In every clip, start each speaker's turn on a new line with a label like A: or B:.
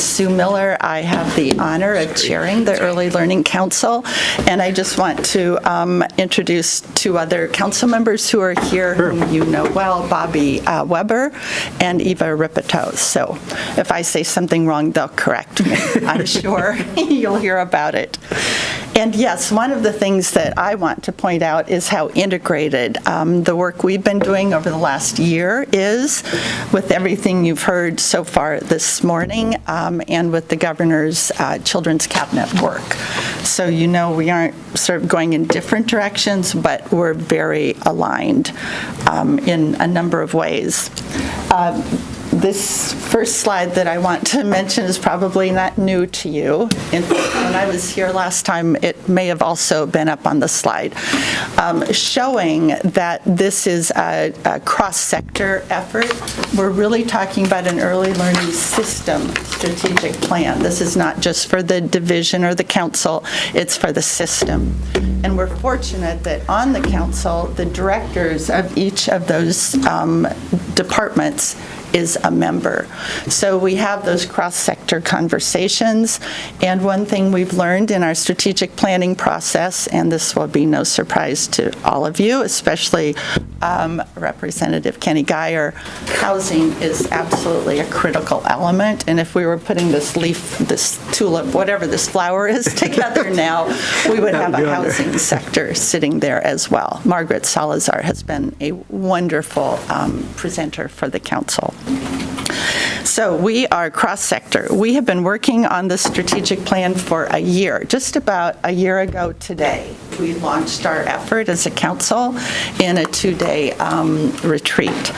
A: is Sue Miller. I have the honor of chairing the Early Learning Council, and I just want to introduce two other council members who are here, whom you know well, Bobby Weber and Eva Ripito. So if I say something wrong, they'll correct me. I'm sure you'll hear about it. And yes, one of the things that I want to point out is how integrated the work we've been doing over the last year is, with everything you've heard so far this morning, and with the governor's Children's Cabinet work. So you know we aren't sort of going in different directions, but we're very aligned in a number of ways. This first slide that I want to mention is probably not new to you. In fact, when I was here last time, it may have also been up on the slide, showing that this is a cross-sector effort. We're really talking about an early learning system strategic plan. This is not just for the division or the council, it's for the system. And we're fortunate that on the council, the directors of each of those departments is a member. So we have those cross-sector conversations, and one thing we've learned in our strategic planning process, and this will be no surprise to all of you, especially Representative Kenny Geyer, housing is absolutely a critical element, and if we were putting this leaf, this tulip, whatever this flower is together now, we would have a housing sector sitting there as well. Margaret Salazar has been a wonderful presenter for the council. So we are cross-sector. We have been working on this strategic plan for a year. Just about a year ago today, we launched our effort as a council in a 2-day retreat.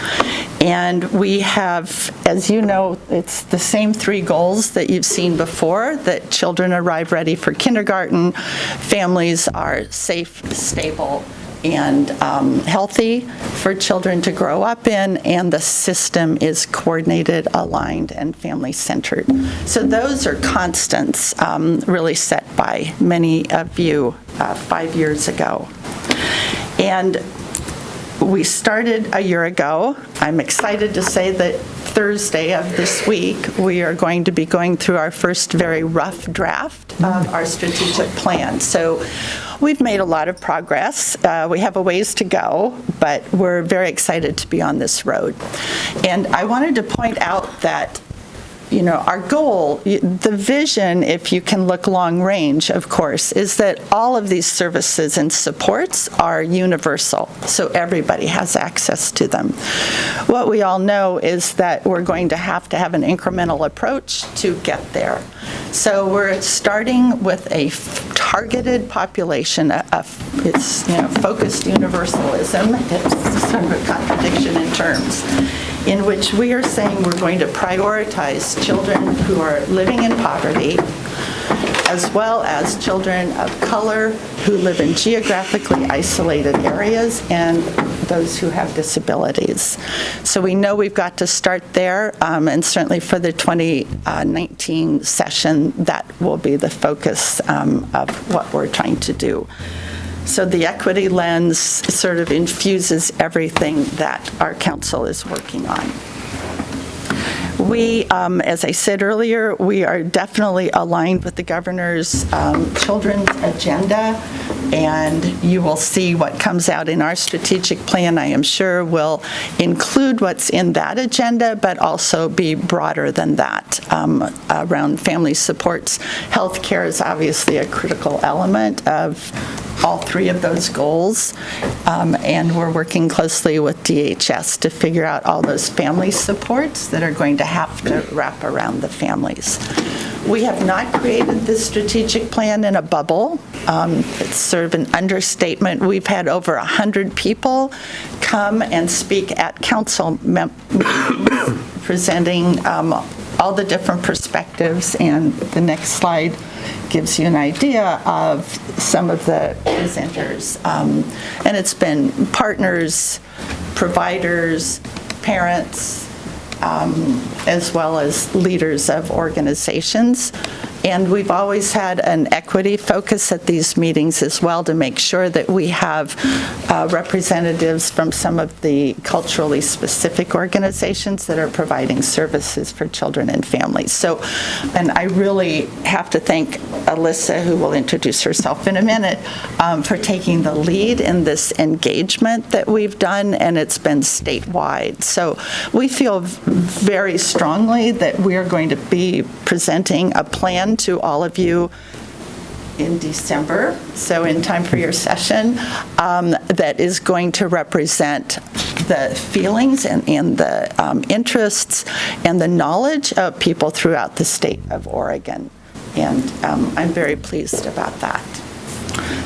A: And we have, as you know, it's the same 3 goals that you've seen before, that children arrive ready for kindergarten, families are safe, stable, and healthy for children to grow up in, and the system is coordinated, aligned, and family-centered. So those are constants really set by many of you 5 years ago. And we started a year ago. I'm excited to say that Thursday of this week, we are going to be going through our first very rough draft of our strategic plan. So we've made a lot of progress. We have a ways to go, but we're very excited to be on this road. And I wanted to point out that, you know, our goal, the vision, if you can look long range, of course, is that all of these services and supports are universal, so everybody has access to them. What we all know is that we're going to have an incremental approach to get there. So we're starting with a targeted population. It's focused universalism. It's sort of a contradiction in terms, in which we are saying we're going to prioritize children who are living in poverty, as well as children of color who live in geographically isolated areas, and those who have disabilities. So we know we've got to start there, and certainly for the 2019 session, that will be the focus of what we're trying to do. So the equity lens sort of infuses everything that our council is working on. We, as I said earlier, we are definitely aligned with the governor's children's agenda, and you will see what comes out in our strategic plan, I am sure, will include what's in that agenda, but also be broader than that around family supports. Healthcare is obviously a critical element of all 3 of those goals, and we're working closely with DHS to figure out all those family supports that are going to have to wrap around the families. We have not created this strategic plan in a bubble. It's sort of an understatement. We've had over 100 people come and speak at council meetings, presenting all the different perspectives, and the next slide gives you an idea of some of the presenters. And it's been partners, providers, parents, as well as leaders of organizations. And we've always had an equity focus at these meetings as well to make sure that we have representatives from some of the culturally specific organizations that are providing services for children and families. So, and I really have to thank Alyssa, who will introduce herself in a minute, for taking the lead in this engagement that we've done, and it's been statewide. So we feel very strongly that we are going to be presenting a plan to all of you in December, so in time for your session, that is going to represent the feelings and the interests and the knowledge of people throughout the state of Oregon. And I'm very pleased about that.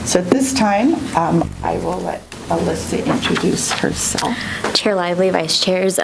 A: So at this time, I will let Alyssa introduce herself.
B: Chair Lively, Vice Chairs,